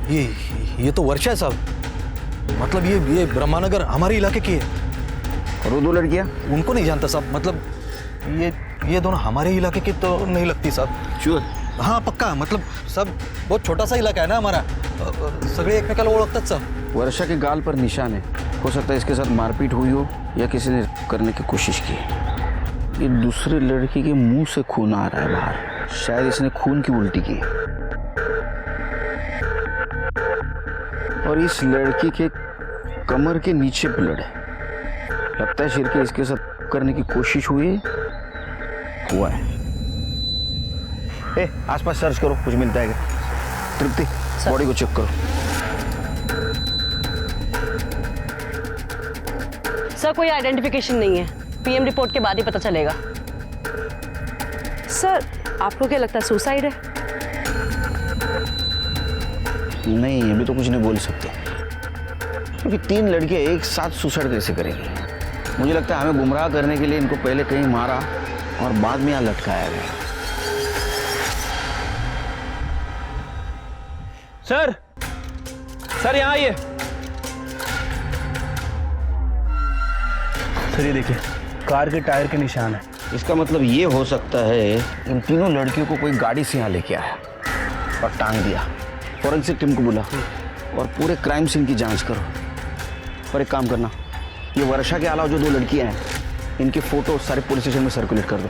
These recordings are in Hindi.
ये तो वर्षा है साहब। मतलब ये ब्रह्मानगर हमारे इलाके की है। और वो 2 लड़कियां? उनको नहीं जानता साहब। मतलब ये दोनों हमारे इलाके की तो नहीं लगती साहब। श्योर? हाँ पक्का। मतलब सब बहुत छोटा सा इलाका है ना हमारा, सगळे एकमेकाला ओळखतात साहब। वर्षा के गाल पर निशान है, हो सकता है इसके साथ मारपीट हुई हो या किसी ने करने की कोशिश की। ये दूसरे लड़की के मुंह से खून आ रहा है बाहर, शायद इसने खून की उल्टी की। और इस लड़की के कमर के नीचे ब्लड है, लगता है शिरके इसके साथ करने की कोशिश हुआ है। आसपास सर्च करो, कुछ मिलता है क्या? तृप्ति, बॉडी को चेक करो। सर कोई आइडेंटिफिकेशन नहीं है, पीएम रिपोर्ट के बाद ही पता चलेगा। सर आपको क्या लगता है सुसाइड है? नहीं, अभी तो कुछ नहीं बोल सकते, क्योंकि 3 लड़कियां एक साथ सुसाइड कैसे करेंगी? मुझे लगता है हमें गुमराह करने के लिए इनको पहले कहीं मारा और बाद में यहाँ लटकाया गया। सर यहाँ आइए। सर ये देखिए, कार के टायर के निशान है। इसका मतलब ये हो सकता है इन तीनों लड़कियों को कोई गाड़ी से यहाँ लेके आया और टांग दिया। फॉरेंसिक टीम को बुला और पूरे क्राइम सीन की जांच करो। और एक काम करना, ये वर्षा के अलावा जो 2 लड़कियां हैं, इनके फोटो सारे पुलिस स्टेशन में सर्कुलेट कर दो।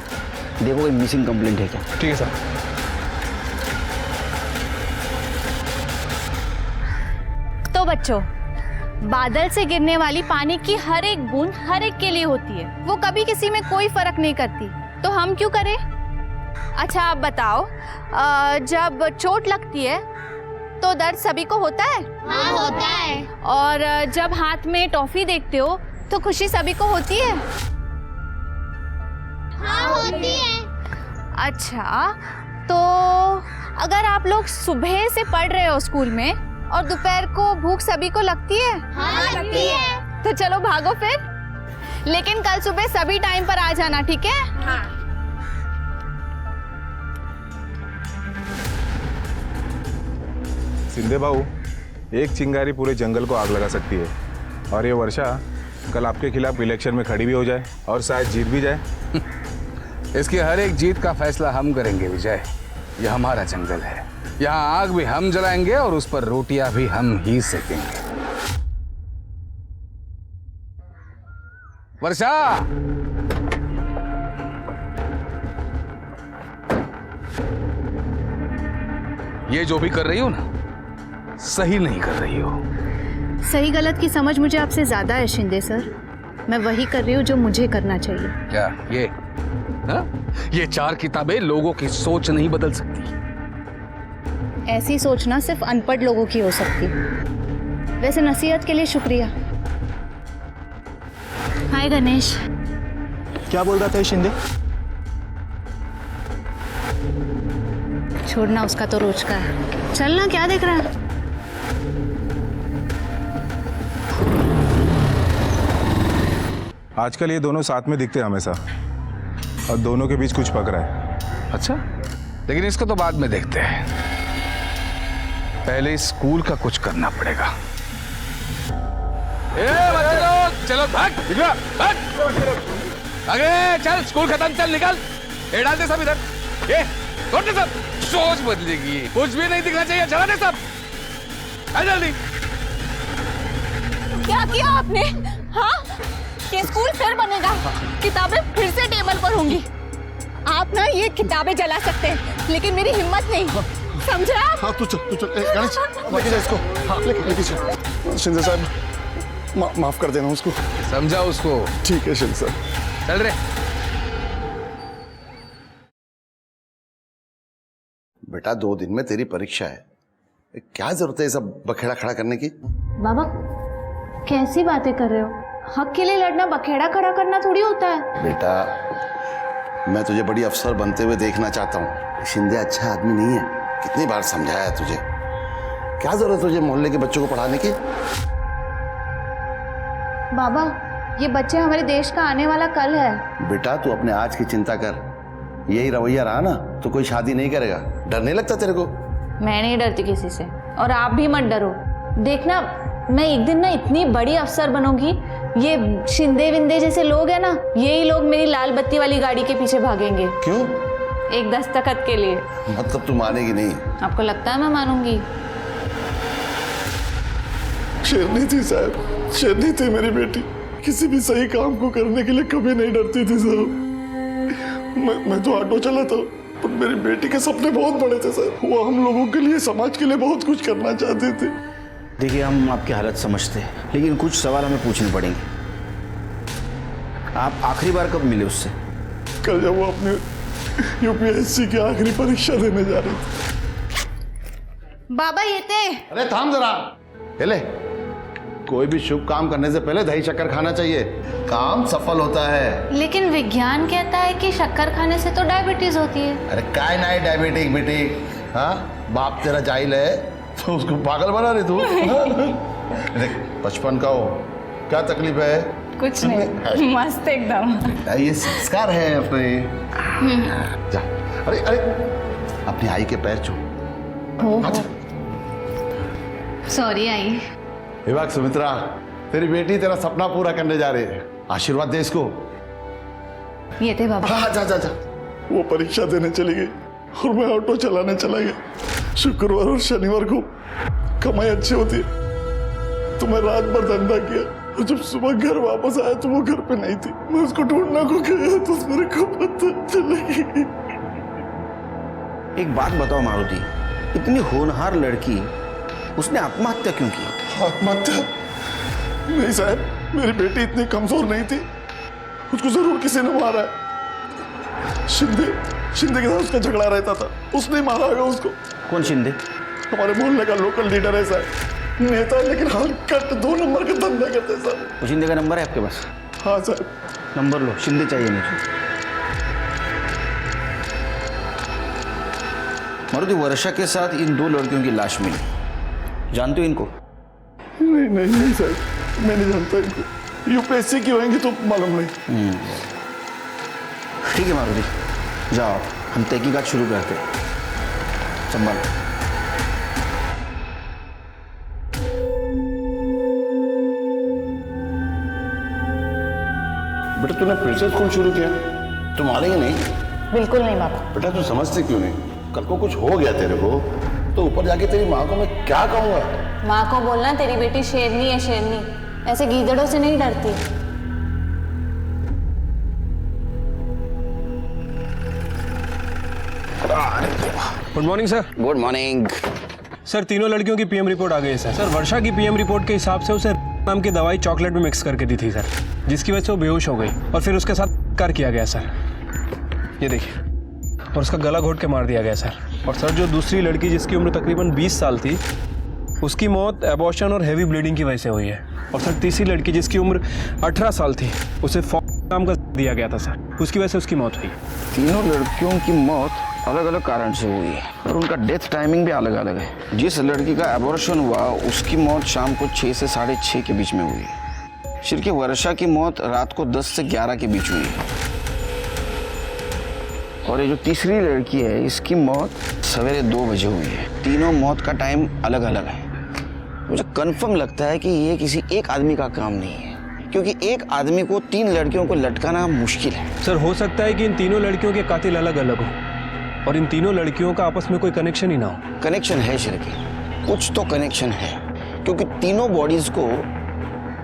देखो कोई मिसिंग कंप्लेंट है क्या। ठीक है सर। तो बच्चों, बादल से गिरने वाली पानी की हर एक बूंद हर एक के लिए होती है, वो कभी किसी में कोई फर्क नहीं करती, तो हम क्यों करें? अच्छा आप बताओ, जब चोट लगती है तो दर्द सभी को होता है? हाँ होता है। और जब हाथ में टॉफी देखते हो तो खुशी सभी को होती है? हाँ होती है। अच्छा, तो अगर आप लोग सुबह से पढ़ रहे हो स्कूल में और दोपहर को भूख सभी को लगती है? हाँ लगती है। तो चलो भागो फिर, लेकिन कल सुबह सभी टाइम पर आ जाना, ठीक है? हाँ। सिंधे बाबू, एक चिंगारी पूरे जंगल को आग लगा सकती है, और ये वर्षा कल आपके खिलाफ इलेक्शन में खड़ी भी हो जाए और शायद जीत भी जाए। इसकी हर एक जीत का फैसला हम करेंगे विजय। यह हमारा जंगल है, यहाँ आग भी हम जलाएंगे और उस पर रोटियां भी हम ही सेकेंगे। वर्षा, ये जो भी कर रही हो ना, सही नहीं कर रही हो। सही गलत की समझ मुझे आपसे ज्यादा है शिंदे सर। मैं वही कर रही हूँ जो मुझे करना चाहिए। क्या ये हा? ये 4 किताबें लोगों की सोच नहीं बदल सकती। ऐसी सोचना सिर्फ अनपढ़ लोगों की हो सकती। वैसे नसीहत के लिए शुक्रिया। हाय गणेश। क्या बोल रहा था शिंदे? छोड़ना, उसका तो रोज का है। चलना, क्या देख रहा है? आजकल ये दोनों साथ में दिखते हैं हमेशा, और दोनों के बीच कुछ पक रहा है। अच्छा, लेकिन इसको तो बाद में देखते हैं, पहले स्कूल का कुछ करना पड़ेगा। बच्चे लोग चलो, भाग आगे चल, स्कूल खत्म, चल निकल। ये डाल दे सब इधर, ये छोड़ दे सब। सोच बदलेगी, कुछ भी नहीं दिखना चाहिए, चला दे सब। आ जल्दी। क्या किया आपने? हाँ, ये स्कूल फिर बनेगा, किताबें फिर से टेबल पर होंगी। आप ना ये किताबें जला सकते हैं, लेकिन मेरी हिम्मत नहीं, समझा? हाँ तू चल गणेश, लेके जा इसको। हाँ लेके चल। शिंदे साहब माफ कर देना उसको। समझा उसको? ठीक है शिंदे साहब। चल रे। बेटा 2 दिन में तेरी परीक्षा है, क्या जरूरत है सब बखेड़ा खड़ा करने की? बाबा कैसी बातें कर रहे हो? हक के लिए लड़ना बखेड़ा खड़ा करना थोड़ी होता है। बेटा मैं तुझे बड़ी अफसर बनते हुए देखना चाहता हूँ। शिंदे अच्छा आदमी नहीं है, कितनी बार समझाया तुझे। क्या जरूरत तुझे मोहल्ले के बच्चों को पढ़ाने की? बाबा ये बच्चे हमारे देश का आने वाला कल है। बेटा तू अपने आज की चिंता कर, यही रवैया रहा ना तो कोई शादी नहीं करेगा। डर नहीं लगता तेरे को? मैं नहीं डरती किसी से, और आप भी मत डरो, देखना मैं एक दिन ना इतनी बड़ी अफसर बनूंगी, ये शिंदे विंदे जैसे लोग हैं ना, यही लोग मेरी लाल बत्ती वाली गाड़ी के पीछे भागेंगे। क्यों? एक दस्तखत के लिए। मतलब तू मानेगी नहीं? आपको लगता है मैं मानूंगी? शेरनी थी साहब, शेरनी थी मेरी बेटी। किसी भी सही काम को करने के लिए कभी नहीं डरती थी साहब। मैं तो ऑटो चलाता हूँ, पर मेरी बेटी के सपने बहुत बड़े थे सर। वो हम लोगों के लिए, समाज के लिए बहुत कुछ करना चाहती थी। देखिए, हम आपकी हालत समझते हैं, लेकिन कुछ सवाल हमें पूछने पड़ेंगे। आप आखिरी बार कब मिले उससे? कल जब वो अपने यूपीएससी की आखिरी परीक्षा देने जा रही थी। बाबा ये थे। अरे थाम जरा, ले। कोई भी शुभ काम करने से पहले दही शक्कर खाना चाहिए, काम सफल होता है। लेकिन विज्ञान कहता है कि शक्कर खाने से तो डायबिटीज होती है। अरे काय ना डायबिटिक बेटी, हाँ बाप तेरा जाहिल है तो उसको पागल बना रही तू। देख 55 का हो, क्या तकलीफ है? कुछ नहीं, मस्त एकदम। ये संस्कार है अपने। जा, अरे अरे अपनी आई के पैर छू। Sorry I. विभाग सुमित्रा, तेरी बेटी तेरा सपना पूरा करने जा रही है, आशीर्वाद दे इसको। ये थे बाबा। हाँ जा जा जा। वो परीक्षा देने चली गई और मैं ऑटो चलाने चला गया। शुक्रवार और शनिवार को कमाई अच्छी होती है, तो मैं रात भर धंधा किया, और जब सुबह घर वापस आया तो वो घर पे नहीं थी। मैं उसको ढूंढने को गया तो मेरे को पता चलेगी। एक बात बताओ मारुति, इतनी होनहार लड़की, उसने आत्महत्या क्यों की? आत्महत्या? नहीं साहब, मेरी बेटी इतनी कमजोर नहीं थी, उसको जरूर किसी ने मारा है। शिंदे के साथ उसका झगड़ा रहता था, उसने मारा होगा उसको। कौन शिंदे? हमारे मोहल्ले का लोकल लीडर है साहब, नेता है, लेकिन हाल कट 2 नंबर का धंधा करते हैं साहब। वो शिंदे का नंबर है आपके पास? हाँ साहब। नंबर लो, शिंदे चाहिए मुझे। मारुति, वर्षा के साथ इन 2 लड़कियों की लाश मिली, जानते हो इनको? नहीं साहब, मैं नहीं जानता इनको। यूपीएससी की होंगी तो मालूम नहीं। ठीक है मारुति, जाओ हम तहकीकात शुरू करते हैं। संभाल। बेटा तूने फिर से स्कूल शुरू किया, तुम मानेंगे नहीं? बिल्कुल नहीं बाबा। बेटा तू समझती क्यों नहीं? कल को कुछ हो गया तेरे को तो ऊपर जाके तेरी माँ को मैं क्या कहूँगा? माँ को बोलना तेरी बेटी शेरनी है, शेरनी, ऐसे गीदड़ों से नहीं डरती। Good morning sir. Good morning sir, तीनों लड़कियों की पीएम रिपोर्ट आ गई है सर। वर्षा की पीएम रिपोर्ट के हिसाब से उसे नाम की दवाई चॉकलेट में मिक्स करके दी थी सर, जिसकी वजह से वो बेहोश हो गई और फिर उसके साथ कार किया गया सर। ये देखिए, और उसका गला घोट के मार दिया गया सर। और सर, जो दूसरी लड़की जिसकी उम्र तकरीबन 20 साल थी, उसकी मौत एबॉर्शन और हैवी ब्लीडिंग की वजह से हुई है। और सर, तीसरी लड़की जिसकी उम्र 18 साल थी, उसे नाम का दिया गया था सर, उसकी वजह से उसकी मौत हुई। तीनों लड़कियों की मौत अलग अलग कारण से हुई है और उनका डेथ टाइमिंग भी अलग अलग है। जिस लड़की का एबॉर्शन हुआ उसकी मौत शाम को 6 से 6:30 के बीच में हुई है। जबकि वर्षा की मौत रात को 10 से 11 के बीच हुई है। और ये जो तीसरी लड़की है, इसकी मौत सवेरे 2 बजे हुई है। तीनों मौत का टाइम अलग अलग है। मुझे कंफर्म लगता है कि ये किसी एक आदमी का काम नहीं है, क्योंकि एक आदमी को 3 लड़कियों को लटकाना मुश्किल है। सर, हो सकता है कि इन तीनों लड़कियों के कातिल अलग अलग हो और इन तीनों लड़कियों का आपस में कोई कनेक्शन ही ना हो। कनेक्शन है शिरकी, कुछ तो कनेक्शन है, क्योंकि तीनों बॉडीज को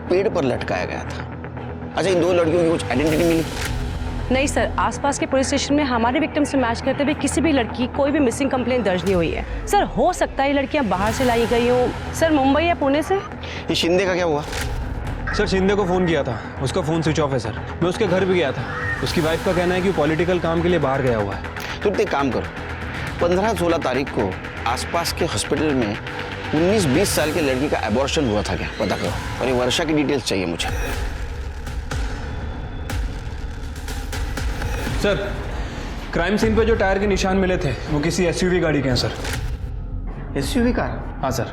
पेड़ पर लटकाया गया था। अच्छा, इन 2 लड़कियों की कुछ आइडेंटिटी मिली? नहीं सर, आसपास के पुलिस स्टेशन में हमारे विक्टिम से मैच करते हुए किसी भी लड़की कोई भी मिसिंग कंप्लेंट दर्ज नहीं हुई है। सर, हो सकता है ये लड़कियां बाहर से लाई गई हो, सर मुंबई या पुणे से। ये शिंदे का क्या हुआ? सर, शिंदे को फ़ोन किया था, उसका फ़ोन स्विच ऑफ है सर। मैं उसके घर भी गया था, उसकी वाइफ का कहना है कि वो पॉलिटिकल काम के लिए बाहर गया हुआ है। तो एक काम करो, 15-16 तारीख को आसपास के हॉस्पिटल में 19-20 साल की लड़की का एबॉर्शन हुआ था क्या, पता करो। और ये वर्षा की डिटेल्स चाहिए मुझे। सर, क्राइम सीन पे जो टायर के निशान मिले थे वो किसी एसयूवी गाड़ी के हैं सर। SUV car? हाँ सर।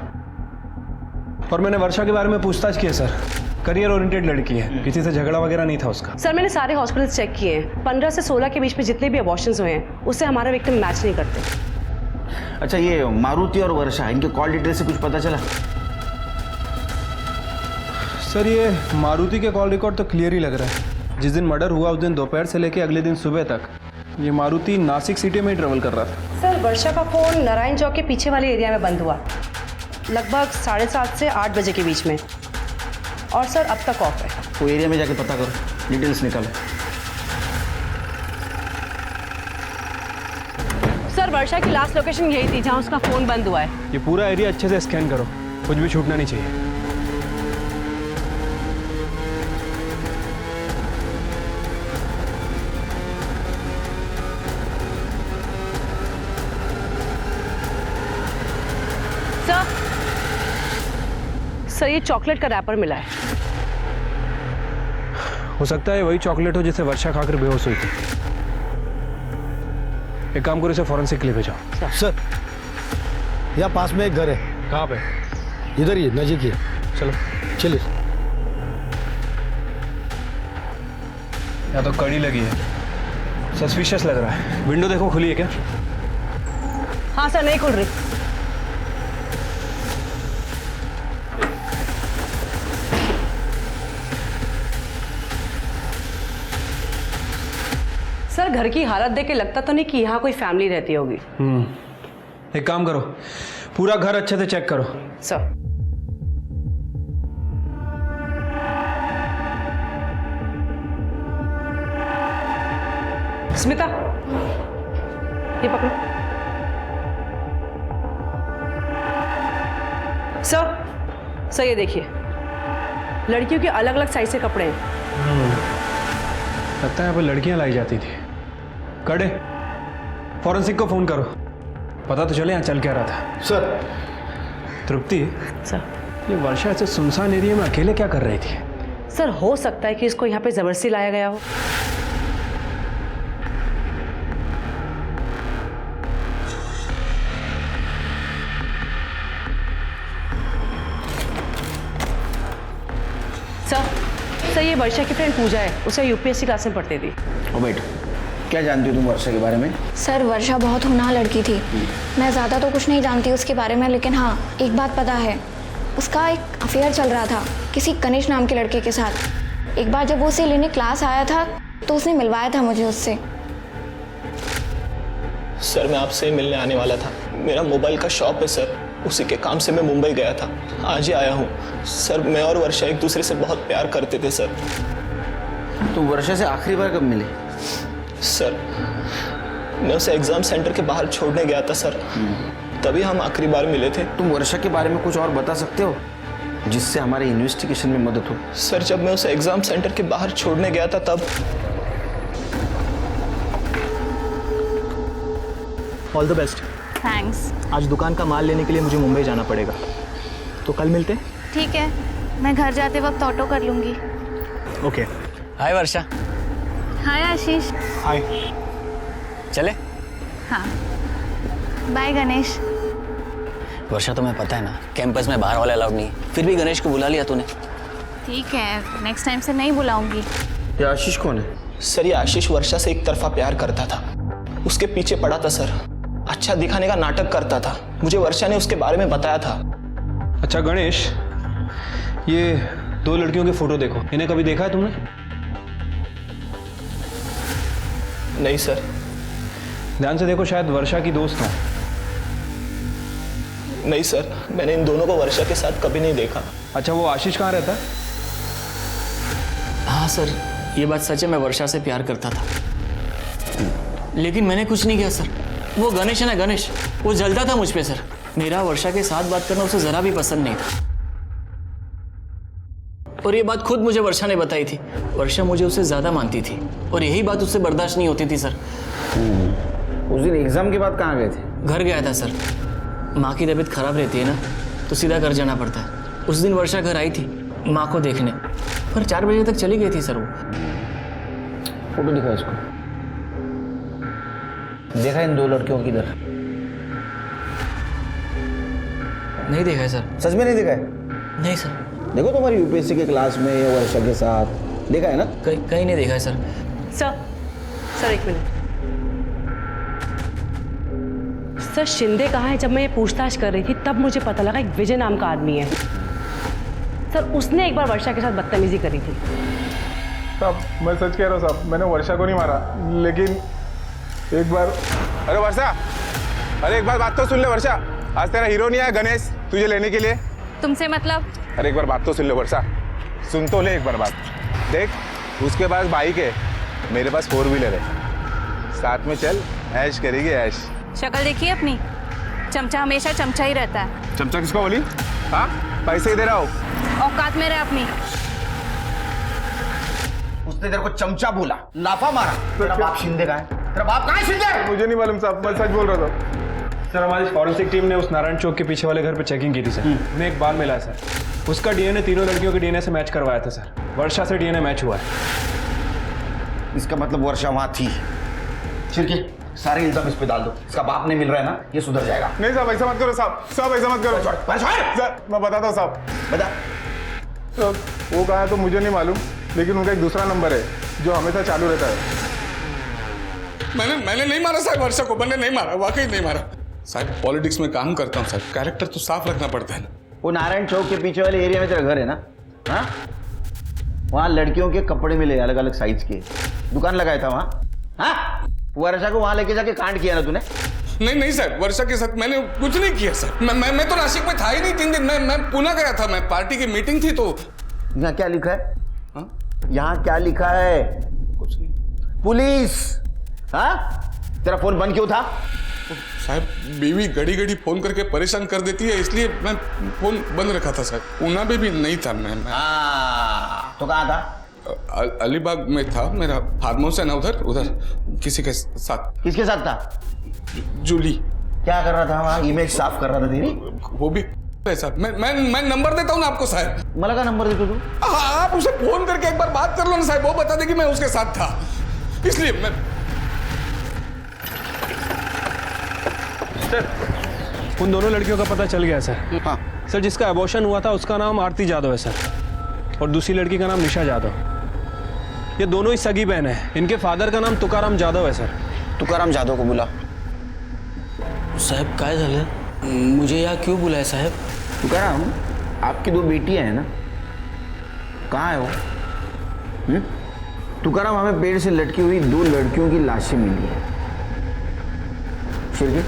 और मैंने वर्षा के बारे में पूछताछ की है सर। करियर ओरिएंटेड लड़की है, किसी से झगड़ा वगैरह नहीं था उसका। सर, मैंने सारे हॉस्पिटल्स चेक किए हैं, 15 से 16 के बीच में जितने भी अबॉर्शंस हुए हैं उससे हमारा विक्टिम मैच नहीं करते। अच्छा, ये मारुति और वर्षा, इनके कॉल डिटेल से कुछ पता चला? सर ये मारुति के कॉल रिकॉर्ड तो क्लियर ही लग रहा है। जिस दिन मर्डर हुआ उस दिन दोपहर से लेके अगले दिन सुबह तक ये मारुति नासिक सिटी में ही ट्रेवल कर रहा था। सर वर्षा का फ़ोन नारायण चौक के पीछे वाले एरिया में बंद हुआ, लगभग 7:30 से 8 बजे के बीच में, और सर अब तक ऑफ है। वो एरिया में जाके पता करो, डिटेल्स निकालो। सर वर्षा की लास्ट लोकेशन यही थी जहाँ उसका फ़ोन बंद हुआ है। ये पूरा एरिया अच्छे से स्कैन करो, कुछ भी छूटना नहीं चाहिए। सर ये चॉकलेट का रैपर मिला है। हो सकता है वही चॉकलेट हो जिसे वर्षा खाकर बेहोश हुई थी। एक काम करो, इसे फॉरेंसिक के लिए भेजाओ। सर यहाँ पास में एक घर है। कहाँ पे? इधर ही नजीक ही। चलो चलिए। यहाँ तो कड़ी लगी है, सस्पिशियस लग रहा है। विंडो देखो, खुली है क्या? हाँ सर, नहीं खुल रही। सर घर की हालत देख के लगता तो नहीं कि यहाँ कोई फैमिली रहती होगी। एक काम करो, पूरा घर अच्छे से चेक करो। सर स्मिता ये पकड़ो। सर ये देखिए, लड़कियों के अलग अलग साइज के कपड़े हैं। लगता है यहाँ पर लड़कियां लाई जाती थी। कड़े, फॉरेंसिक को फोन करो, पता तो चले यहाँ चल क्या रहा था। सर। तृप्ति, सर ये वर्षा ऐसे सुनसान एरिया में अकेले क्या कर रही थी? सर हो सकता है कि इसको यहाँ पे जबरदस्ती लाया गया हो। सर ये वर्षा की फ्रेंड पूजा है, उसे यूपीएससी क्लास में पढ़ती थी। ओ बेट, क्या जानती हो तुम वर्षा के बारे में? सर वर्षा बहुत होनहार लड़की थी। मैं ज़्यादा तो कुछ नहीं जानती उसके बारे में, लेकिन हाँ एक बात पता है, उसका एक अफेयर चल रहा था किसी गणेश नाम के लड़के के साथ। एक बार जब वो उसे लेने क्लास आया था तो उसने मिलवाया था मुझे उससे। सर मैं आपसे मिलने आने वाला था। मेरा मोबाइल का शॉप है सर, उसी के काम से मैं मुंबई गया था, आज ही आया हूँ। सर मैं और वर्षा एक दूसरे से बहुत प्यार करते थे सर। तो वर्षा से आखिरी बार कब मिले? सर मैं उसे एग्जाम सेंटर के बाहर छोड़ने गया था सर, तभी हम आखिरी बार मिले थे। तुम वर्षा के बारे में कुछ और बता सकते हो जिससे हमारे इन्वेस्टिगेशन में मदद हो? सर जब मैं उसे एग्जाम सेंटर के बाहर छोड़ने गया था तब। All the best. थैंक्स। आज दुकान का माल लेने के लिए मुझे मुंबई जाना पड़ेगा, तो कल मिलते हैं। ठीक है, मैं घर जाते वक्त ऑटो कर लूँगी। ओके। हाय वर्षा। हाय आशीष। हाय। चले? हाँ बाय गणेश। वर्षा तुम्हें पता है ना कैंपस में बाहर वाले अलाउड नहीं है, फिर भी गणेश को बुला लिया तूने। ठीक है, नेक्स्ट टाइम से नहीं बुलाऊंगी। ये आशीष कौन है? सर ये आशीष वर्षा से एक तरफा प्यार करता था, उसके पीछे पड़ा था सर, अच्छा दिखाने का नाटक करता था। मुझे वर्षा ने उसके बारे में बताया था। अच्छा गणेश, ये दो लड़कियों के फोटो देखो, इन्हें कभी देखा है तुमने? नहीं सर। ध्यान से देखो, शायद वर्षा की दोस्त हो। नहीं सर, मैंने इन दोनों को वर्षा के साथ कभी नहीं देखा। अच्छा वो आशीष कहाँ रहता है? हाँ सर ये बात सच है, मैं वर्षा से प्यार करता था, लेकिन मैंने कुछ नहीं किया सर। वो गणेश है ना, गणेश, वो जलता था मुझ पे सर। मेरा वर्षा के साथ बात करना उसे जरा भी पसंद नहीं था, और ये बात खुद मुझे वर्षा ने बताई थी। वर्षा मुझे उससे ज्यादा मानती थी और यही बात उससे बर्दाश्त नहीं होती थी सर। उस दिन एग्जाम के बाद कहाँ गए थे? घर गया था सर, माँ की तबीयत खराब रहती है ना, तो सीधा घर जाना पड़ता है। उस दिन वर्षा घर आई थी माँ को देखने, पर 4 बजे तक चली गई थी सर। वो फोटो दिखा इसको। देखा इन दो लड़कियों की इधर? नहीं देखा है सर। सच में नहीं देखा है? नहीं सर। देखो तुम्हारी यूपीएससी के क्लास में या वर्षा के साथ देखा है ना? कहीं नहीं देखा है सर। सर एक मिनट सर शिंदे कहाँ है? जब मैं ये पूछताछ कर रही थी तब मुझे पता लगा एक विजय नाम का आदमी है सर, उसने एक बार वर्षा के साथ बदतमीजी करी थी। साहब मैं सच कह रहा हूँ साहब, मैंने वर्षा को नहीं मारा, लेकिन एक बार। अरे वर्षा, अरे एक बार बात तो सुन ले वर्षा, आज तेरा हीरो नहीं आया गणेश तुझे लेने के लिए? तुमसे मतलब? अरे एक बार बात तो सुन ले वर्षा, सुन तो ले एक बार बात। देख उसके पास बाइक है, मेरे पास 4 व्हीलर है, साथ में चल ऐश करेगी ऐश। शक्ल देखिए अपनी, चमचा हमेशा चमचा ही रहता है। चमचा किसको बोली? हाँ पैसे दे रहा हूँ, औकात में रहे अपनी। उसने तेरे को चमचा बोला, लाफा मारा। तेरा बाप शिंदे का है? तेरा बाप कहाँ है शिंदे? मुझे नहीं मालूम साहब, मैं सच बोल रहा था। सर हमारी फॉरेंसिक टीम ने उस नारायण चौक के पीछे वाले घर पे चेकिंग की थी सर। उन्हें एक बाल मिला है सर, उसका डीएनए तीनों लड़कियों के डीएनए से मैच करवाया था सर। वर्षा से डीएनए मैच हुआ है। इसका मतलब वर्षा वहां थी। छिड़की सारे इल्जाम इस पे डाल दो, इसका बाप नहीं मिल रहा है ना, ये सुधर जाएगा। नहीं साहब ऐसा मत करो साहब, साहब ऐसा मत करो सर, मैं बताता हूँ साहब। बता। तो वो कहा तो मुझे नहीं मालूम, लेकिन उनका एक दूसरा नंबर है जो हमेशा चालू रहता है। मैंने नहीं मारा साहब वर्षा को, मैंने नहीं मारा, वाकई नहीं मारा साहब। पॉलिटिक्स में काम करता हूँ साहब, कैरेक्टर तो साफ रखना पड़ता है ना। वो नारायण चौक के पीछे वाले एरिया में तेरा घर है ना? हाँ, वहाँ लड़कियों के कपड़े मिले अलग अलग साइज के, दुकान लगाया था वहाँ। हाँ, वर्षा को वहाँ लेके जाके कांड किया ना तूने? नहीं साहब, वर्षा के साथ मैंने कुछ नहीं किया सर। मैं तो नासिक में था ही नहीं 3 दिन, मैं पुणे गया था, मैं पार्टी की मीटिंग थी। तो यहाँ क्या लिखा है? यहाँ क्या लिखा है? कुछ नहीं। पुलिस। हाँ, तेरा फोन बंद क्यों था? साहब बीवी घड़ी घड़ी फोन करके परेशान कर देती है, इसलिए मैं फोन बंद रखा था सर। पूना में भी नहीं था मैं। तो कहाँ था? अलीबाग में था, मेरा फार्म हाउस है ना उधर किसी के साथ। किसके साथ था? जूली। क्या कर रहा था वहाँ? इमेज साफ कर रहा था तेरी? वो भी साहब, मैं नंबर देता हूँ ना आपको साहब। मला का नंबर देते तू? आप उसे फोन करके एक बार बात कर लो ना साहब, वो बता दे कि मैं उसके साथ था, इसलिए मैं। सर उन दोनों लड़कियों का पता चल गया सर। हाँ सर, जिसका अबॉर्शन हुआ था उसका नाम आरती जादव है सर, और दूसरी लड़की का नाम निशा जादव। ये दोनों ही सगी बहन है। इनके फादर का नाम तुकाराम जादव है सर। तुकाराम जादव को बुला। साहब काय झालं? मुझे यहाँ क्यों बुलाया साहब? तुकाराम, आपकी 2 बेटियां हैं ना, कहाँ है वो? तुकाराम, हमें पेड़ से लटकी हुई 2 लड़कियों की लाशें मिली है। शिरकी,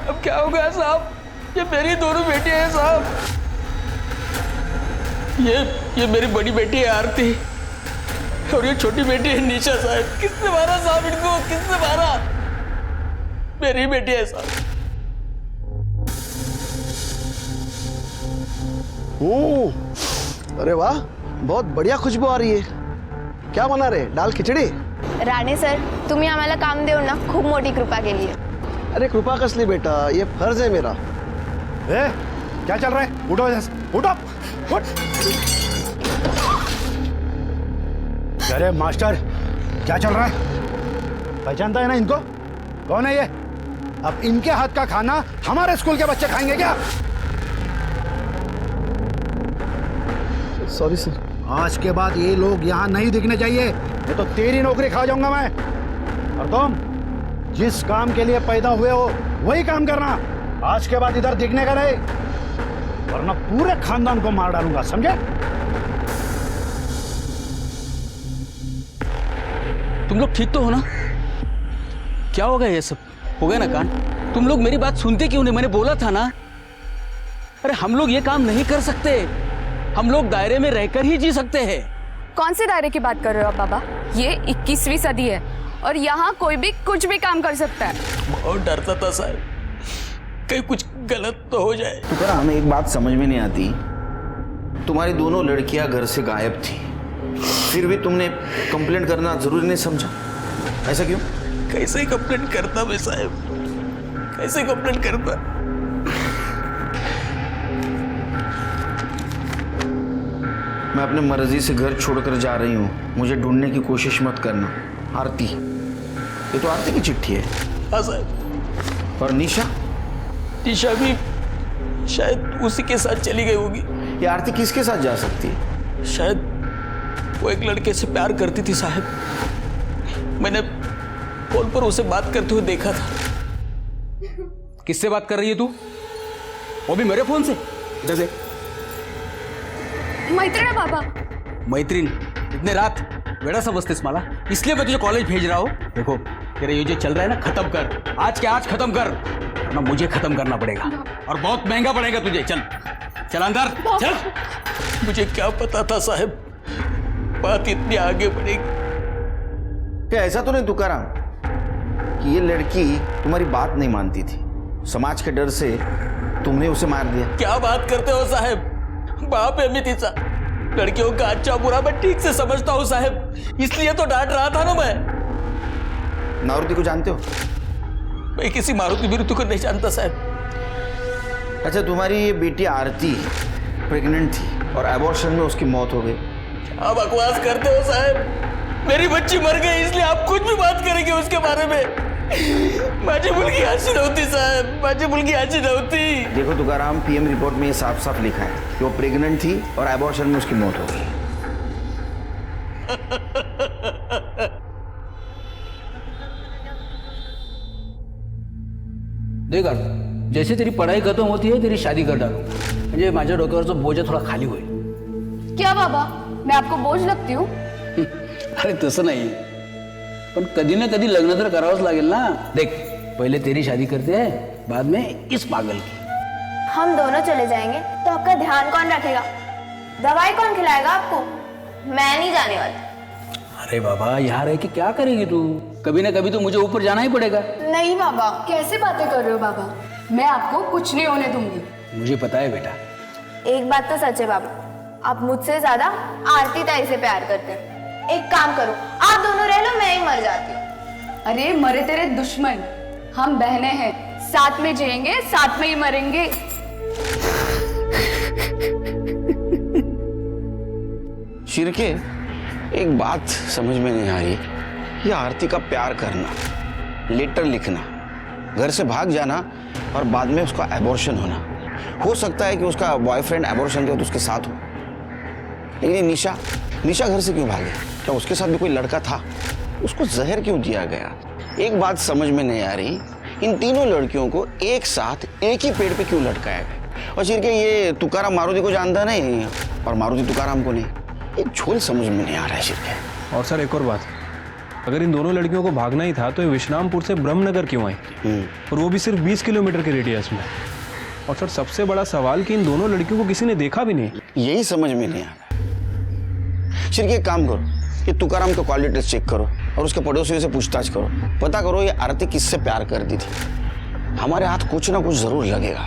अब क्या हो गया साहब? ये मेरी दोनों बेटियां हैं साहब। ये मेरी बड़ी बेटी है आरती, और ये छोटी बेटी है निशा साहब। किसने मारा साहब इनको? किसने मारा? मेरी बेटी है साहब। अरे वाह, बहुत बढ़िया खुशबू आ रही है। क्या बना रहे? दाल खिचडी? राणे सर, तुम्ही आम्हाला काम देऊ ना, खूप मोठी कृपा केली आहे। अरे कृपा कसली बेटा, ये फर्ज है मेरा। क्या चल रहा है? उठो, उठो, उठ। अरे मास्टर, क्या चल रहा है? पहचानता है ना इनको? कौन है ये? अब इनके हाथ का खाना हमारे स्कूल के बच्चे खाएंगे क्या? Sorry sir. आज के बाद ये लोग यहाँ नहीं दिखने चाहिए, नहीं तो तेरी नौकरी खा जाऊंगा मैं। और तुम जिस काम के लिए पैदा हुए हो वही काम करना, आज के बाद इधर दिखने का नहीं, वरना पूरे खानदान को मार डालूंगा, समझे? तुम लोग ठीक तो हो ना? क्या हो गया? ये सब हो गया ना कांड? तुम लोग मेरी बात सुनते क्यों नहीं? मैंने बोला था ना। अरे हम लोग ये काम नहीं कर सकते, हम लोग दायरे में रहकर ही जी सकते हैं। कौन से दायरे की बात कर रहे हो आप बाबा? ये 21वीं सदी है और यहाँ कोई भी कुछ भी काम कर सकता है। बहुत डरता था साहब, कहीं कुछ गलत तो हो जाए। तुकाराम, हमें एक बात समझ में नहीं आती, तुम्हारी दोनों लड़कियां घर से गायब थी, फिर भी तुमने कंप्लेंट करना जरूरी नहीं समझा, ऐसा क्यों? कैसे कंप्लेंट करता मैं साहब, कैसे कंप्लेंट करता? मैं अपने मर्जी से घर छोड़कर जा रही हूँ, मुझे ढूंढने की कोशिश मत करना। आरती, ये तो आरती की चिट्ठी है। हाँ साहब। और निशा? निशा भी शायद उसी के साथ चली गई होगी। ये आरती किसके साथ जा सकती है? शायद वो एक लड़के से प्यार करती थी साहब। मैंने फोन पर उसे बात करते हुए देखा था। किससे बात कर रही है तू? वो भी मेरे फोन से? इधर से। मैत्रिण बाबा। मैत्रीण? इतने रात बेड़ा समझतेस मला? इसलिए मैं तुझे कॉलेज भेज रहा हूँ। देखो तेरा ये जो चल रहा है ना, खत्म कर। आज के आज खत्म कर, वरना मुझे खत्म करना पड़ेगा और बहुत महंगा पड़ेगा तुझे। चल चल अंदर चल। मुझे क्या पता था साहब बात इतनी आगे बढ़ेगी। क्या ऐसा तो नहीं तुकाराम कि ये लड़की तुम्हारी बात नहीं मानती थी, समाज के डर से तुमने उसे मार दिया? क्या बात करते हो साहब? बाप है मितिसा, लड़कियों का अच्छा बुरा मैं ठीक से समझता हूँ साहब, इसलिए तो डांट रहा था ना मैं। मारुति को जानते हो? मैं किसी मारुति बिरुति को नहीं जानता साहब। अच्छा, तुम्हारी ये बेटी आरती प्रेग्नेंट थी और एबॉर्शन में उसकी मौत हो गई। क्या बकवास करते हो साहब? मेरी बच्ची मर गई इसलिए आप कुछ भी बात करेंगे उसके बारे में? माझी मुलगी अशी नव्हती साहब, माझी मुलगी अशी नव्हती। देखो तुकाराम, पीएम रिपोर्ट में ये साफ साफ लिखा है कि वो प्रेग्नेंट थी और एबॉर्शन में उसकी मौत हो गई। देख जैसे तेरी पढ़ाई खत्म होती है तेरी शादी कर डालो, म्हणजे माझ्या डोक्यावरचा बोजा थोडा खाली होईल। क्या बाबा, मैं आपको बोझ लगती हूँ? अरे तसं नाही, पण कधी ना कधी लग्न तर करावंच लागेल ना। देख पहले तेरी शादी करते हैं, बाद में इस पागल की। हम दोनों चले जाएंगे तो आपका ध्यान कौन रखेगा? दवाई कौन खिलाएगा आपको? मैं नहीं जाने वाली। अरे बाबा यहाँ रह के क्या करेगी तू? कभी ना कभी तो मुझे ऊपर जाना ही पड़ेगा। नहीं बाबा, कैसे बातें कर रहे हो बाबा? मैं आपको कुछ नहीं होने दूंगी। मुझे पता है बेटा। एक बात तो सच है बाबा, आप मुझसे ज्यादा आरती ताई से प्यार करते हैं। एक काम करो, आप दोनों रह लो, मैं ही मर जाती हूँ। अरे मरे तेरे दुश्मन, हम बहनें हैं, साथ में जिएंगे साथ में ही मरेंगे। शिरके, एक बात समझ में नहीं आ रही, ये आरती का प्यार करना, लेटर लिखना, घर से भाग जाना और बाद में उसका एबॉर्शन होना। हो सकता है कि उसका बॉयफ्रेंड एबॉर्शन के वक्त उसके साथ हो, लेकिन निशा घर से क्यों भागे? क्या उसके साथ भी कोई लड़का था? उसको जहर क्यों दिया गया? एक बात समझ में नहीं आ रही, इन तीनों लड़कियों को एक साथ एक ही पेड़ पे क्यों लटकाया गया? और शिरके, ये तुकाराम मारुति को जानता नहीं और मारुति तुकाराम को नहीं, एक झोल समझ में नहीं आ रहा है शिरके। और सर एक और बात, अगर इन दोनों लड़कियों को भागना ही था तो ये विश्रामपुर से ब्रह्मनगर क्यों आई, और वो भी सिर्फ 20 किलोमीटर के रेडियस में? और सर सबसे बड़ा सवाल कि इन दोनों लड़कियों को किसी ने देखा भी नहीं। यही समझ में नहीं आ रहा। शिरके, एक काम करो, ये तुकाराम का कॉल डिटेल्स चेक करो और उसके पड़ोसियों से पूछताछ करो, पता करो ये आरती किससे प्यार करती थी। हमारे हाथ कुछ ना कुछ जरूर लगेगा।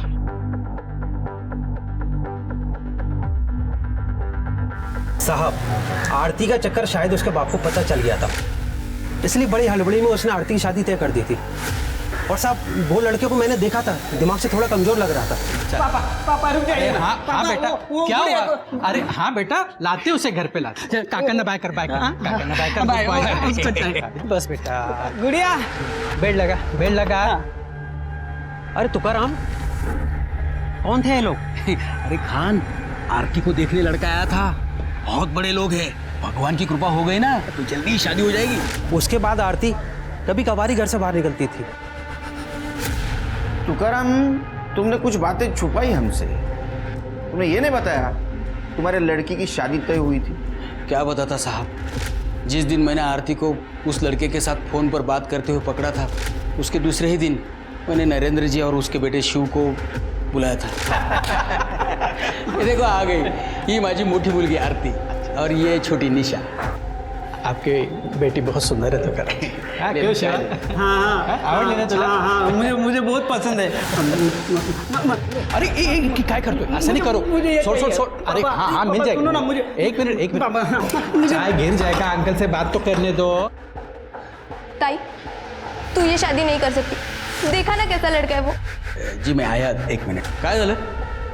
साहब, आरती का चक्कर शायद उसके बाप को पता चल गया था, इसलिए बड़ी हड़बड़ी में उसने आरती की शादी तय कर दी थी। और साहब, वो लड़के को मैंने देखा था, दिमाग से थोड़ा कमजोर लग रहा था। पापा रुक जाइए। हाँ बेटा, क्या हुआ? अरे हाँ बेटा, लाते उसे घर पे लाते। काका ना बाय कर बस बेटा। गुड़िया, बेड लगा। अरे तुकाराम, कौन थे ये लोग? अरे खान, आरती को देखने लड़का आया था, बहुत बड़े लोग हैं, भगवान की कृपा हो गई ना तो जल्दी ही शादी हो जाएगी। उसके बाद आरती कभी कभार घर से बाहर निकलती थी। तुकाराम, तुमने कुछ बातें छुपाई हमसे, तुमने ये नहीं बताया तुम्हारे लड़की की शादी तय हुई थी। क्या बताता साहब, जिस दिन मैंने आरती को उस लड़के के साथ फोन पर बात करते हुए पकड़ा था, उसके दूसरे ही दिन मैंने नरेंद्र जी और उसके बेटे शिव को बुलाया था। ये देखो आ गई, ये माझी मोटी मुलगी आरती और ये छोटी निशा। आपकी बेटी बहुत सुंदर है तुकाराम। क्यों शिवा? हाँ आवडली ना तुला? हाँ मुझे बहुत पसंद है। अरे काय करतोय? असं नहीं करो, छोड़। अरे हाँ मिल जाएगा। सुनो ना मुझे, एक मिनट चाय गिर जाएगा, अंकल से बात तो करने दो। ताई, तू ये शादी नहीं कर सकती, देखा ना कैसा लड़का है वो। जी मैं आया, एक मिनिट। काय झालं?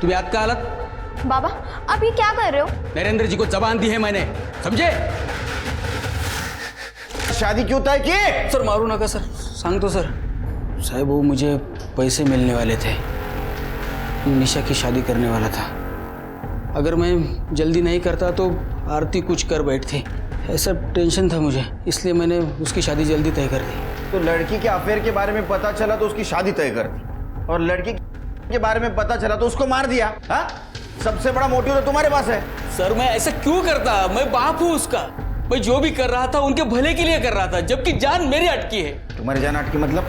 तुम्ही आत का आलात? बाबा, आप ये क्या कर रहे हो? नरेंद्र जी को जबान दी है मैंने, समझे? शादी क्यों तय की? सर मारू नका सर, सांगतो सर। साहब वो मुझे पैसे मिलने वाले थे, निशा की शादी करने वाला था। अगर मैं जल्दी नहीं करता तो आरती कुछ कर बैठती, ऐसा टेंशन था मुझे, इसलिए मैंने उसकी शादी जल्दी तय कर दी। तो लड़की के अफेयर के बारे में पता चला तो उसकी शादी तय कर दी, और लड़की के बारे में पता चला तो उसको मार दिया। हाँ, सबसे बड़ा मोटिव तो तुम्हारे पास है। सर मैं ऐसा क्यों करता, मैं बाप हूँ उसका, मैं जो भी कर रहा था उनके भले के लिए कर रहा था, जबकि जान मेरी अटकी है। तुम्हारी जान अटकी मतलब?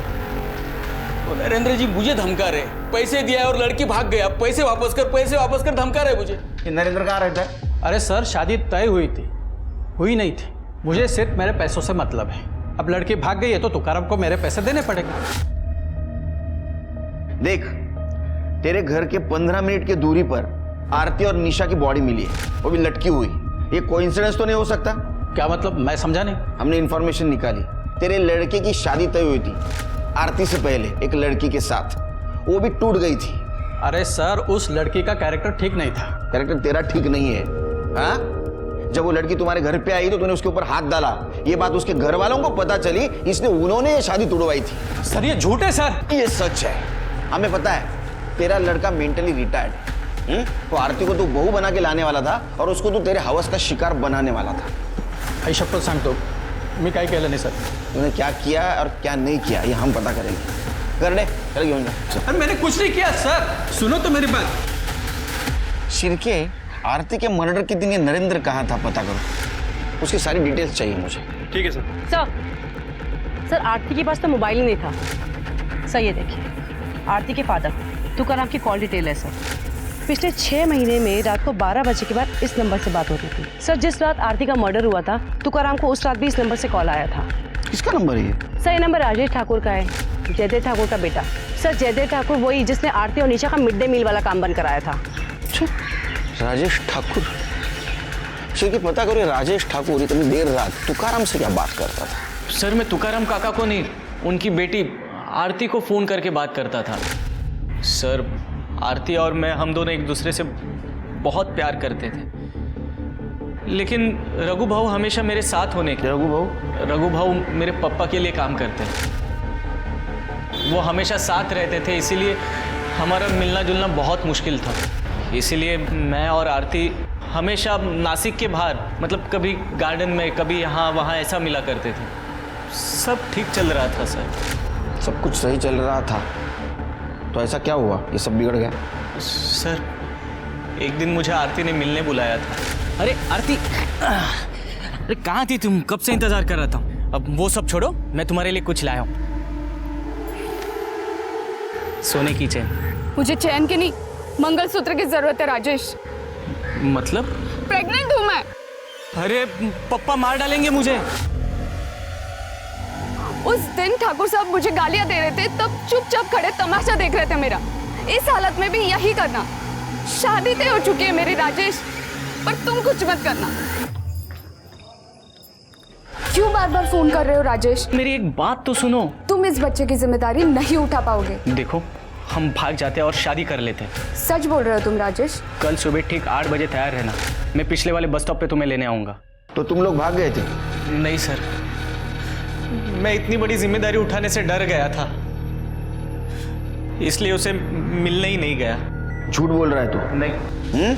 तो नरेंद्र जी मुझे धमका रहे, पैसे दिया और लड़की भाग गया, पैसे वापस कर धमका रहे मुझे। नरेंद्र कहाँ रहता है? अरे सर शादी तय हुई नहीं थी, मुझे सिर्फ मेरे पैसों से मतलब है। अब लड़की भाग गई है तो तुकाराम को मेरे पैसे देने पड़ेंगे। देख, तेरे घर के 15 मिनट की दूरी पर आरती और निशा की बॉडी मिली है, वो भी लटकी हुई। ये कोइंसिडेंस तो नहीं हो सकता? क्या मतलब, मैं समझा नहीं। हमने इंफॉर्मेशन निकाली, तेरे लड़के की शादी तय हुई थी आरती से पहले एक लड़की के साथ, वो भी टूट गई थी। अरे सर उस लड़की का कैरेक्टर ठीक नहीं था। कैरेक्टर तेरा ठीक नहीं है? हाँ, जब वो लड़की तुम्हारे घर पे आई तो तूने उसके ऊपर हाथ डाला, ये बात उसके घर वालों को पता चली, इसलिए उन्होंने ये शादी तोड़वाई थी। सर ये झूठ है सर। ये सच है, हमें पता है। तेरा लड़का मेंटली रिटायर्ड है, तो आरती को तू बहू बना के लाने वाला था और उसको तू तेरे हवस का शिकार बनाने वाला था। आई शपथ सांगतो, मी काय केलं नाही सर। तूने क्या किया और क्या नहीं किया ये हम पता करेंगे। कर ले, चल घेऊन जा। अरे मैंने कुछ नहीं किया सर, सुनो तो मेरी बात। शिर्के, आरती के मर्डर के दिन ये नरेंद्र कहाँ था पता करो, उसकी सारी डिटेल्स चाहिए मुझे। ठीक है सर। सर आरती के पास तो मोबाइल ही नहीं था। सर ये देखिए, आरती के फादर तुकाराम की कॉल डिटेल है सर। पिछले 6 महीने में रात को 12 बजे के बाद इस नंबर से बात होती थी। सर जिस रात आरती का मर्डर हुआ था, तुकाराम को उस रात भी इस नंबर से कॉल आया था। किसका नंबर है ये? सर ये नंबर राजेश ठाकुर का है, जयदेव ठाकुर का बेटा। सर जयदेव ठाकुर वही जिसने आरती और निशा का मिड डे मील वाला काम बंद कराया था। राजेश ठाकुर? क्योंकि पता करो राजेश ठाकुर इतनी देर रात तुकाराम से क्या बात करता था? सर मैं तुकाराम काका को नहीं, उनकी बेटी आरती को फ़ोन करके बात करता था। सर आरती और मैं, हम दोनों एक दूसरे से बहुत प्यार करते थे, लेकिन रघु भाऊ हमेशा मेरे साथ होने के। रघु भाऊ मेरे पापा के लिए काम करते हैं, वो हमेशा साथ रहते थे, इसीलिए हमारा मिलना जुलना बहुत मुश्किल था। इसीलिए मैं और आरती हमेशा नासिक के बाहर, मतलब कभी गार्डन में, कभी यहाँ वहाँ ऐसा मिला करते थे। सब ठीक चल रहा था सर। सब कुछ सही चल रहा था, तो ऐसा क्या हुआ ये सब बिगड़ गया? सर एक दिन मुझे आरती ने मिलने बुलाया था। अरे आरती, अरे कहाँ थी तुम? कब से इंतजार कर रहा था। अब वो सब छोड़ो, मैं तुम्हारे लिए कुछ लाया हूँ। सोने की चेन। मुझे चैन की नहीं, मंगलसूत्र की जरूरत है राजेश। मतलब? प्रेग्नेंट हूँ मैं। अरे पप्पा मार डालेंगे मुझे। उस दिन ठाकुर साहब मुझे गालियां दे रहे थे, तब चुपचाप खड़े तमाशा देख रहे थे मेरा। इस हालत में भी यही करना। शादी तय हो चुकी है मेरी राजेश, पर तुम कुछ मत करना। क्यों बार बार फोन कर रहे हो राजेश? मेरी एक बात तो सुनो। तुम इस बच्चे की जिम्मेदारी नहीं उठा पाओगे। देखो हम भाग जाते और शादी कर लेते। सच बोल रहे हो तुम राजेश? कल सुबह ठीक 8 बजे तैयार रहना, मैं पिछले वाले बस स्टॉप पे तुम्हें लेने आऊंगा। तो तुम लोग भाग गए थे? नहीं सर, मैं इतनी बड़ी जिम्मेदारी उठाने से डर गया था, इसलिए उसे मिलने ही नहीं गया। झूठ बोल रहा है तू? नहीं।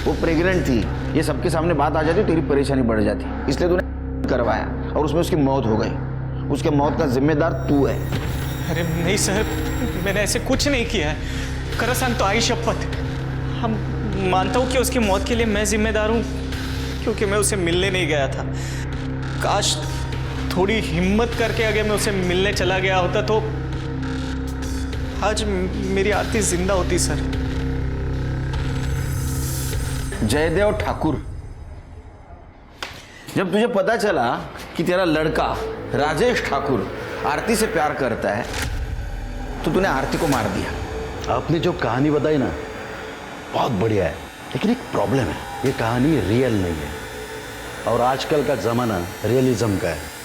वो प्रेग्नेंट थी, ये सबके सामने बात आ जाती, तेरी परेशानी बढ़ जाती, इसलिए तूने करवाया और उसमें उसकी मौत हो गई। उसके मौत का जिम्मेदार तू है। अरे नहीं सर, मैंने ऐसे कुछ नहीं किया है। करसान तो आई शपथ, हम मानता हूँ कि उसकी मौत के लिए मैं जिम्मेदार हूँ, क्योंकि मैं उसे मिलने नहीं गया था। काश थोड़ी हिम्मत करके अगर मैं उसे मिलने चला गया होता तो आज मेरी आरती जिंदा होती सर। जयदेव ठाकुर, जब तुझे पता चला कि तेरा लड़का राजेश ठाकुर आरती से प्यार करता है, तो तूने आरती को मार दिया। आपने जो कहानी बताई ना, बहुत बढ़िया है, लेकिन एक प्रॉब्लम है, ये कहानी रियल नहीं है और आजकल का जमाना रियलिज्म का है।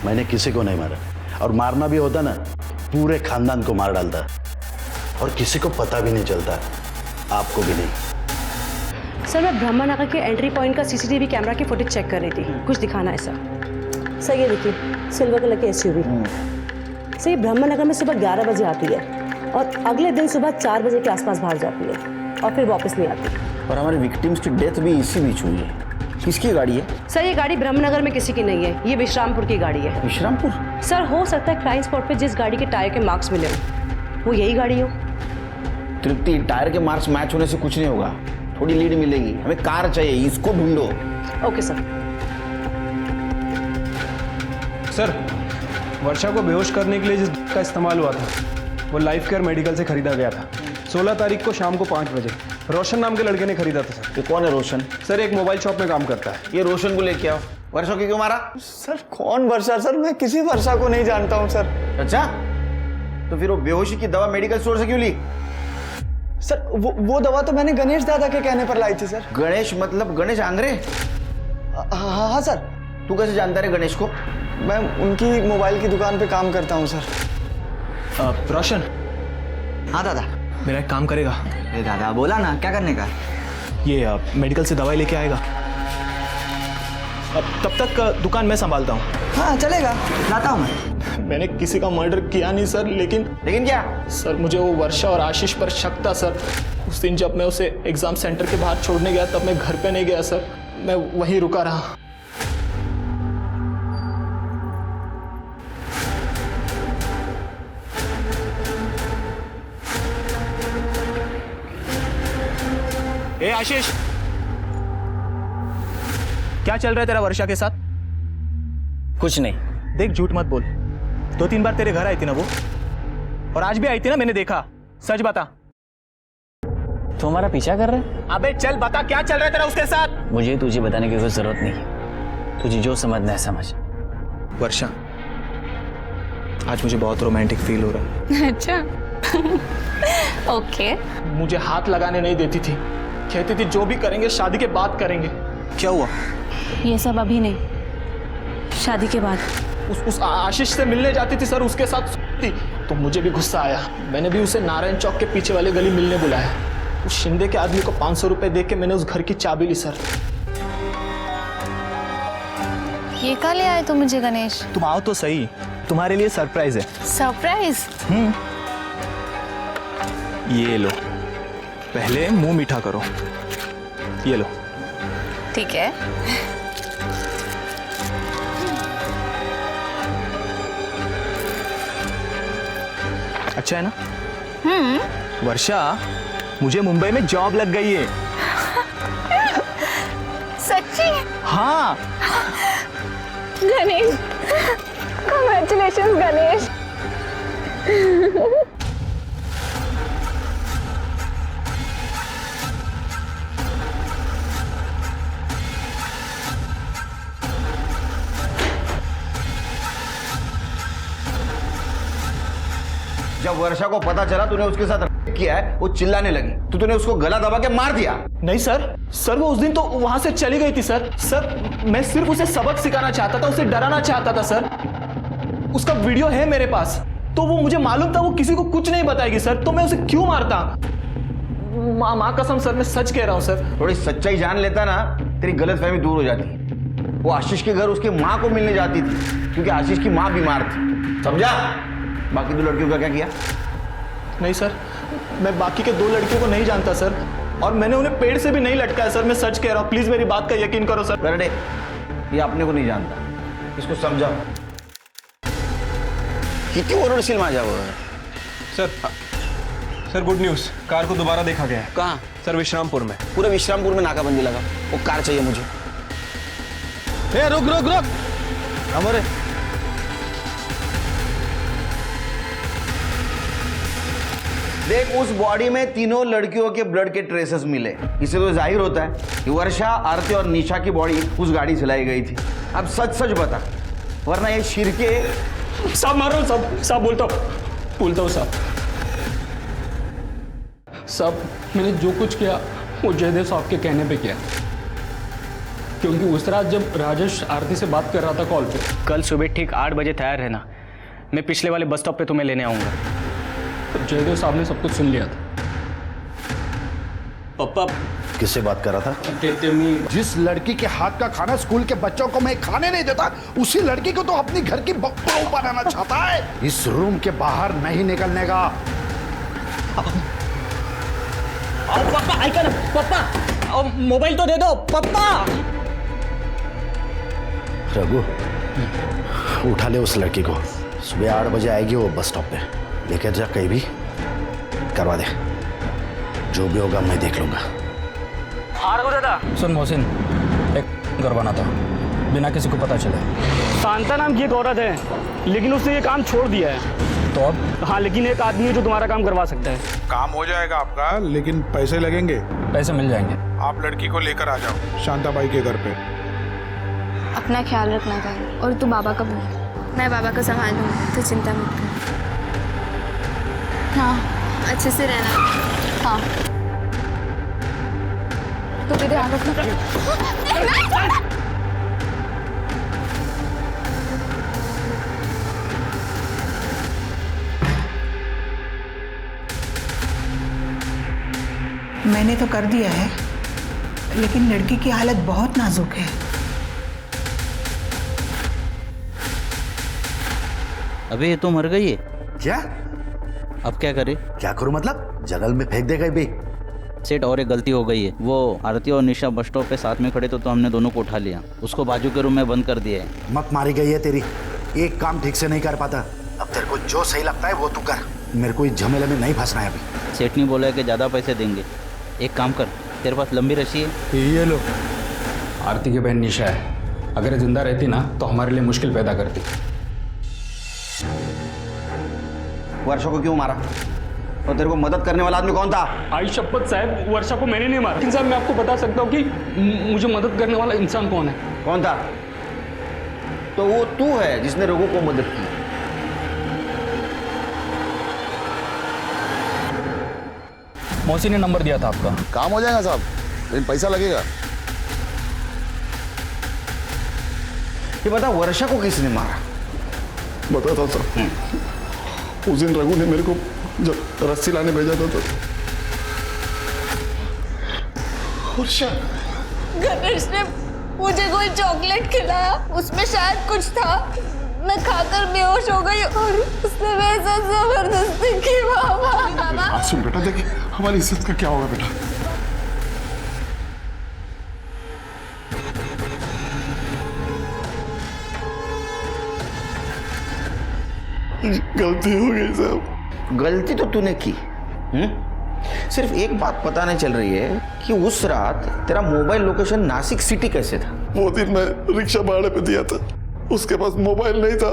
मैंने किसी को नहीं मारा, और मारना भी होता ना पूरे खानदान को मार डालता, और किसी को पता भी नहीं चलता, आपको भी नहीं। सर मैं ब्रह्मनगर के एंट्री पॉइंट का सीसीटीवी कैमरा की फुटेज चेक कर रही थी, कुछ दिखाना है सर। सर ये देखिए, सिल्वर कलर की एसयूवी। सर ये ब्रह्मनगर में सुबह 11 बजे आती है और अगले दिन सुबह 4 बजे के आसपास भाग जाती है और फिर वापस नहीं आती। और हमारे विक्टिम्स की डेथ भी इसी बीच हुई है। किसकी गाड़ी है? सर ये गाड़ी ब्रह्मनगर में किसी की नहीं है, ये विश्रामपुर की गाड़ी है। विश्रामपुर? सर हो सकता है क्राइम स्पॉट पे जिस गाड़ी के टायर के मार्क्स मिले हो वो यही गाड़ी हो। तृप्ति, टायर के मार्क्स मैच होने से कुछ नहीं होगा, थोड़ी लीड मिलेगी। हमें कार चाहिए, इसको ढूंढो। Okay sir. सर, वर्षा को बेहोश करने के लिए जिस का इस्तेमाल हुआ था वो लाइफ केयर मेडिकल से खरीदा गया था। 16 तारीख को शाम को 5 बजे रोशन नाम के लड़के ने खरीदा था सर। ये कौन है रोशन? सर एक मोबाइल शॉप में काम करता है। ये रोशन को लेके आओ। वर्षा को क्यों मारा? सर कौन वर्षा? सर मैं किसी वर्षा को नहीं जानता हूँ सर। अच्छा, तो फिर वो बेहोशी की दवा मेडिकल स्टोर से क्यों ली? सर वो दवा तो मैंने गणेश दादा के कहने पर लाई थी सर। गणेश मतलब गणेश आंग्रे? हाँ सर। तू कैसे जानता है गणेश को? मैं उनकी मोबाइल की दुकान पे काम करता हूँ सर। रोशन। हाँ दादा। मेरा एक काम करेगा? अरे दादा बोला ना, क्या करने का? ये मेडिकल से दवाई लेके आएगा। तब तक दुकान मैं संभालता हूँ। हाँ चलेगा, लाता हूँ मैं। मैंने किसी का मर्डर किया नहीं सर, लेकिन क्या? सर मुझे वो वर्षा और आशीष पर शक था सर। उस दिन जब मैं उसे एग्जाम सेंटर के बाहर छोड़ने गया तब मैं घर पे नहीं गया सर, मैं वहीं रुका रहा। ए आशीष, क्या चल रहा है तेरा वर्षा के साथ? कुछ नहीं। देख झूठ मत बोल, 2-3 बार तेरे घर आई थी ना वो, और आज भी आई थी ना, मैंने देखा। सच बता। तू हमारा पीछा कर रहा है? अबे चल बता, क्या चल रहा है तेरा उसके साथ? मुझे तुझे बताने की कोई जरूरत नहीं है, तुझे जो समझना है समझ। वर्षा, आज मुझे बहुत रोमांटिक फील हो रहा है। अच्छा ओके। मुझे हाथ लगाने नहीं देती थी, कहती थी जो भी करेंगे शादी के बाद करेंगे। क्या हुआ? ये सब अभी नहीं, शादी के बाद। उस आशीष से मिलने जाती थी सर, उसके साथ थी, तो मुझे भी गुस्सा आया। मैंने भी उसे नारायण चौक के पीछे वाले गली मिलने बुलाया। उस शिंदे के आदमी को 500 रुपए दे के मैंने उस घर की चाबी ली सर। ये कहाँ ले आए तुम मुझे गणेश? तुम आओ तो सही, तुम्हारे लिए सरप्राइज है। सरप्राइज? ये लो, पहले मुंह मीठा करो। ये लो। ठीक है। अच्छा है ना? वर्षा, मुझे मुंबई में जॉब लग गई है। सच्ची? हाँ। गणेश, कांग्रेचुलेशंस गणेश। जब वर्षा को पता चला तूने उसके साथ किया है, वो चिल्लाने लगी, तो तूने उसको गला दबा के मार दिया। नहीं सर वो उस दिन तो वहां से चली गई थी सर। मैं सिर्फ उसे सबक सिखाना चाहता था, उसे डराना चाहता था सर। उसका वीडियो है मेरे पास, तो वो मुझे मालूम था वो किसी को कुछ नहीं बताएगी सर, तो मैं उसे क्यों मारता? माँ कसम सर, मैं सच कह रहा हूँ सर। थोड़ी सच्चाई जान लेता ना, तेरी गलतफहमी दूर हो जाती। वो आशीष के घर उसकी माँ को मिलने जाती थी, क्योंकि आशीष की माँ बीमार थी, समझा? बाकी 2 लड़कियों का क्या किया? नहीं सर, मैं बाकी के 2 लड़कियों को नहीं जानता सर, और मैंने उन्हें पेड़ से भी नहीं लटकाया सर, मैं सच कह रहा हूँ। प्लीज मेरी बात का यकीन करो सर। बरडे, ये अपने को नहीं जानता, इसको समझाओ। कितनी ओरडशील माझ्या वो? सर गुड न्यूज़, कार को दोबारा देखा गया है। कहाँ? सर विश्रामपुर में। पूरे विश्रामपुर में नाकाबंदी लगा, वो कार चाहिए मुझे। रुक हमारे देख, उस बॉडी में तीनों लड़कियों के ब्लड के ट्रेसेस मिले। इससे तो जाहिर होता है कि वर्षा, आरती और निशा की बॉडी उस गाड़ी से लाई गई थी। अब सच बता, वरना ये शिरके। साहब मार रहा हूँ, साहब बोलता हूँ साहब, मैंने जो कुछ किया वो जयदेव साहब के कहने पे किया, क्योंकि उस रात जब राजेश आरती से बात कर रहा था कॉल पे। कल सुबह ठीक 8 बजे तैयार रहना, मैं पिछले वाले बस स्टॉप पे तुम्हें लेने आऊँगा। जयदेव साहब ने सब कुछ सुन लिया था। पप्पा किससे बात कर रहा था? जिस लड़की के हाथ का खाना स्कूल के बच्चों को मैं खाने नहीं देता, उसी लड़की को तो अपनी घर की बहू बनाना चाहता है। इस रूम के बाहर नहीं निकलने का। पापा, आइका ना, पापा, मोबाइल तो दे दो पापा। रघु, उठा ले उस लड़की को। सुबह 8 बजे आएगी वो बस स्टॉप पे। लेकर जा कहीं भी, करवा दे। जो भी होगा मैं देख लूंगा। सुन मोहसिन, एक करवाना था बिना किसी को पता चले। शांता नाम की एक औरत है, लेकिन उसने ये काम छोड़ दिया है। तो अब? हाँ, लेकिन एक आदमी है जो तुम्हारा काम करवा सकता है। काम हो जाएगा आपका, लेकिन पैसे लगेंगे। पैसे मिल जाएंगे। आप लड़की को लेकर आ जाओ शांता बाई के घर पे। अपना ख्याल रखना चाहिए, और तू बाबा का भूल। मैं बाबा का संभाल लूँगी, तो चिंता मत कर। हाँ, अच्छे से रहना। हाँ, तो भी ध्यान रखना। मैंने तो कर दिया है, लेकिन लड़की की हालत बहुत नाजुक है। अबे ये तो मर गई है। क्या? अब क्या करे? क्या करूं मतलब? जंगल में फेंक दे गई भी। सेठ, और एक गलती हो गई है। वो आरती और निशा बस स्टॉप पे साथ में खड़े तो हमने दोनों को उठा लिया। उसको बाजू के रूम में बंद कर दिया है। मत मारी गई है तेरी। एक काम ठीक से नहीं कर पाता। अब तेरे को जो सही लगता है वो तू कर। मेरे को इस झमेले में नहीं फंसना है अभी। सेठ ने बोला है कि ज़्यादा पैसे देंगे। एक काम कर, तेरे पास लंबी रस्सी है? ये लो। आरती की बहन निशा है, अगर जिंदा रहती ना तो हमारे लिए मुश्किल पैदा करती। वर्षा को क्यों मारा? और तेरे को मदद करने वाला आदमी कौन था? आई शपथ साहब, वर्षा को मैंने नहीं मारा। लेकिन साहब, मैं आपको बता सकता हूँ कि मुझे मदद करने वाला इंसान कौन है। कौन था? तो वो तू है जिसने रघु को मदद की। मौसी ने नंबर दिया था आपका। काम हो जाएगा साहब, लेकिन पैसा लगेगा। ये बता, वर्षा को किसने मारा? बताता सर, उस दिन रघु ने मेरे को जब रस्सी लाने भेजा था तो वर्षा। गणेश ने मुझे कोई चॉकलेट खिलाया, उसमें शायद कुछ था। मैं खाकर बेहोश हो गई और उसने मेरे साथ जबरदस्ती की। बाबा बात सुन बेटा, देखिए हमारी इज्जत का क्या होगा बेटा। गलती हो गई साहब। गलती तो तूने की। सिर्फ एक बात पता नहीं चल रही है कि उस रात तेरा मोबाइल लोकेशन नासिक सिटी कैसे था? वो दिन मैं रिक्शा भाड़े पे दिया था, उसके पास मोबाइल नहीं था,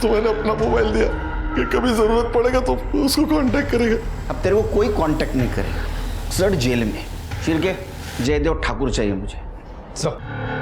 तो मैंने अपना मोबाइल दिया कि कभी जरूरत पड़ेगा तो उसको कांटेक्ट करेगा। अब तेरे को कोई कांटेक्ट नहीं करेगा। सर जेल में। फिर के जयदेव ठाकुर चाहिए मुझे। सर